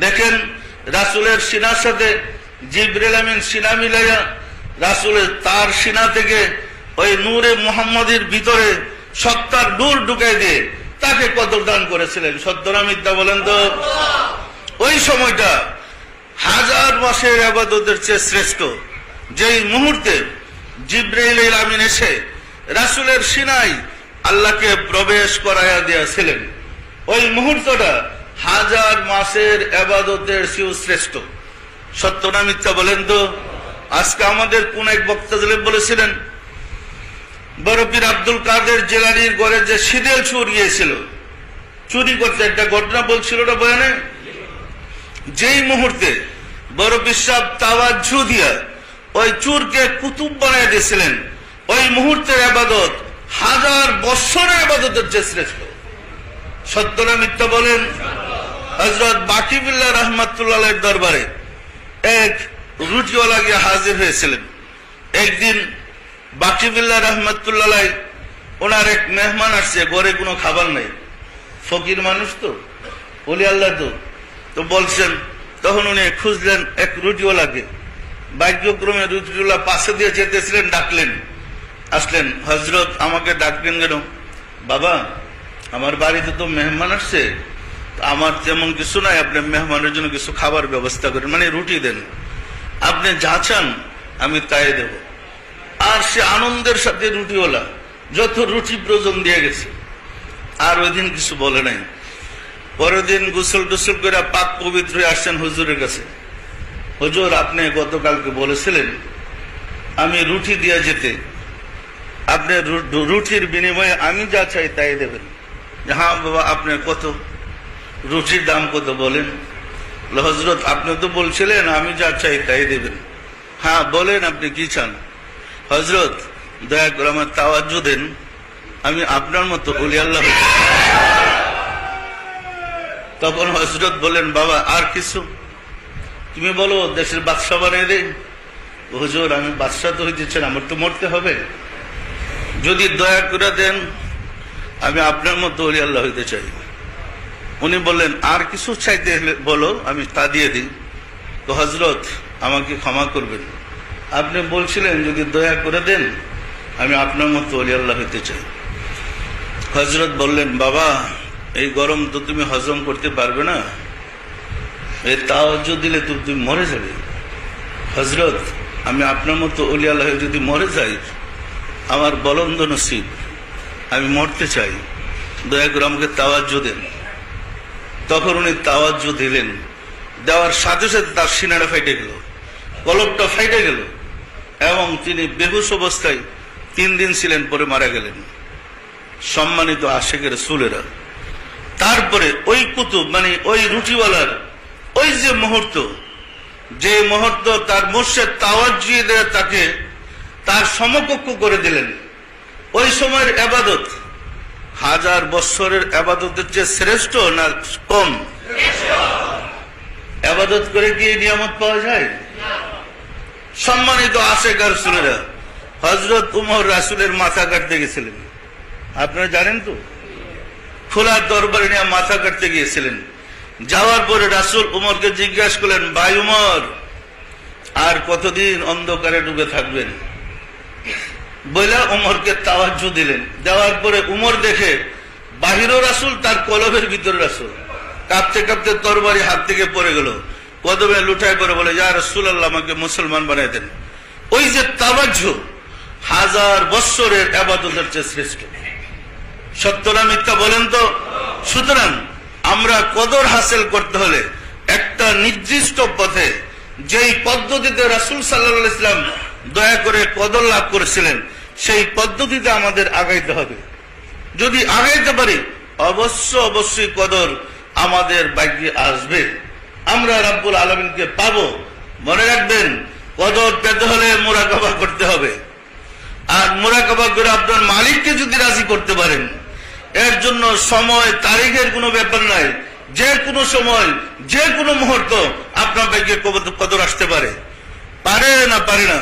দেখেন রাসূলের সিনার সাথে জিবরিল আমিন সিনা মিলাইয়া রাসূলের তার সিনা থেকে ওই নূরে মুহাম্মাদের ভিতরে সত্তার নূর ঢুকাই দিয়ে তাকে কদর দান করেছিলেন। সত্য না মিথ্যা বলেন তো? ওই সময়টা হাজার মাসের ইবাদতের চেয়ে শ্রেষ্ঠ। যেই মুহূর্তে জিবরাইল আমিন এসে রাসূলের সিনায় আল্লাহকে প্রবেশ করাইয়া দিয়েছিলেন, ওই মুহূর্তটা হাজার মাসের ইবাদতের চেয়ে শ্রেষ্ঠ। সত্য না মিথ্যা বলেন তো? আজকে আমাদের কোন এক বক্তা বলেছিলেন বড় পীর আব্দুল কাদের জিলানীর ঘরে যে শীতল চোর গিয়েছিল চুরি করতে, একটা ঘটনা বলছিল ওটা বয়ানে। যেই মুহূর্তে বড় পীর সাহেব তাওয়াজ্জু দিয়া ওই চোরকে কুতুব বানিয়ে দিয়েছিলেন, ওই মুহূর্তের ইবাদত হাজার বছরের ইবাদতের চেয়ে শ্রেষ্ঠ। সত্য না মিথ্যা বলেন? হযরত বাকিবিল্লাহ রাহমাতুল্লাহ দরবারে এক রুটিওয়ালা গিয়ে হাজির হয়েছিলেন। একদিন বাকিবিল্লাহ রাহমাতুল্লাহ ওনার এক মেহমান আসছে, ঘরে কোনো খাবার নেই, ফকির মানুষ তো, ওলি আল্লাহ তো বলছেন। তখন উনি খুঁজলেন এক রুটিওয়ালাকে, ভাগ্যক্রমে রুটিওয়ালা পাশে দিয়ে যেতেছিলেন, ডাকলেন, আসলেন। হযরত আমাকে ডাকলেন কেন? বাবা আমার বাড়িতে তো মেহমান আসছে, আমার তেমন কিছু নাই, আপনি মেহমানের জন্য কিছু খাবার ব্যবস্থা করেন, মানে রুটি দেন, আপনি যা চান আমি তাই দেব। আর সে আনন্দের সাথে রুটিওয়ালা যত রুটি প্রয়োজন দিয়ে গেছে, আর ওই দিন কিছু বলে নাই। পরের দিন গোসল টোসল করে পাক পবিত্র হয়ে আসছেন হুজুরের কাছে। হুজুর আপনি গতকালকে বলেছিলেন আমি রুটি দিয়ে যেতে, আপনি রুটির বিনিময়ে আমি যা চাই তাই দেবেন। হ্যাঁ বাবা আপনি কত, রুটির দাম কত বলেন? হযরত আপনি তো বলছিলেন আমি যা চাই তাই দেবেন। হ্যাঁ বলেন আপনি কি চান? হযরত দয়া করে আমার তাওয়াজ্জু দেন, আমি আপনার মতো ওলি আল্লাহ। তখন হযরত বলেন বাবা আর কিছু? তুমি বলো দেশের বাদশা বানিয়ে দেন। হুজুর আমি বাদশা তো হইতে চাই, আমার তো মরতে হবে, যদি দয়া করে দেন আমি আপনার মতো ওলি আল্লাহ হইতে চাই। উনি বললেন আর কিছু চাইতে বলো আমি তা দিয়ে দিই। তো হযরত আমাকে ক্ষমা করবেন, আপনি বলছিলেন যদি দয়া করে দেন আমি আপনার মতো ওলি আল্লাহ হইতে চাই। হযরত বললেন বাবা এই গরম তো তুমি হজম করতে পারবে না, এই তাওয়াজ্জু দিলে তো তুমি মরে যাবে। হযরত আমি আপনার মতো ওলি আল্লাহ যদি মরে যাই আমার বলন্দ নসিব, আমি মরতে চাই, দয়া করে আমাকে তাওয়াজ্জু দেন। তখন উনি তাওয়াজ্জু দিলেন, দেওয়ার সাথে সাথে তার সিনাটা ফাইটে গেল, কলপটা ফাইটে গেল এবং তিনি বেহুশ অবস্থায় 3 দিন ছিলেন, পরে মারা গেলেন। সম্মানিত আশিকের রাসূলেরা, তারপরে ওই কুতুব মানে ওই রুটিওয়ালার ওই যে মুহূর্ত, যে মুহূর্ত তার মুর্শিদ তাওয়াজ্জু দিয়ে তাকে তার সমকক্ষ করে দিলেন, ওই সময়ের ইবাদত হাজার বছরের ইবাদতের চেয়ে শ্রেষ্ঠ না কম? ইবাদত করে কি নিয়ামত পাওয়া যায়? সম্মানিত আশিক রাসূলেরা, হযরত উমর রাসূলের মাথা কাটতে গেছিলেন, আপনারা জানেন তো, খোলা দরবারে নিয়ে মাথা কাটতে গিয়েছিলেন। যাওয়ার পরে রাসূল উমরকে জিজ্ঞাসা করলেন ভাই উমর আর কতদিন অন্ধকারে ডুবে থাকবেন? বইলা উমরকে তাওয়াজ্জু দিলেন। দেওয়ার পরে উমর দেখে বাহিরও রাসূল, তার কলবের ভিতরে রাসূল, কাঁপতে কাঁপতে তরবারি হাত থেকে পড়ে গেল, কদমে লুটাই করে বলে ইয়া রাসূলুল্লাহ আমাকে মুসলমান বানিয়ে দেন। ওই যে তাওয়াজ্জু হাজার বছরের ইবাদতের চেয়ে শ্রেষ্ঠ। সত্য না মিথ্যা বলেন তো? সুতরাং আমরা কদর হাসিল করতে হলে একটা নির্দিষ্ট পথে, যেই পদ্ধতিতে রাসূল সাল্লাল্লাহু আলাইহি ওয়াসাল্লাম দয়া করে কদর লাভ করেছিলেন সেই পদ্ধতিতে আমাদের আগাইতে হবে। যদি আগাইতে পারি অবশ্যই কদর আমাদের ভাগ্যে আসবে, আমরা রাব্বুল আলামিনকে পাবো। মনে রাখবেন কদর পেতে হলে মুরাকাবা করতে হবে, আর মুরাকাবা করে আপনার মালিককে যদি রাজি করতে পারেন, এর জন্য সময় তারিখের কোনো ব্যাপার নাই, যে কোনো সময় যে কোনো মুহূর্ত আপনার ভাগ্যে কদর আসতে পারে। পারে না? পারে না?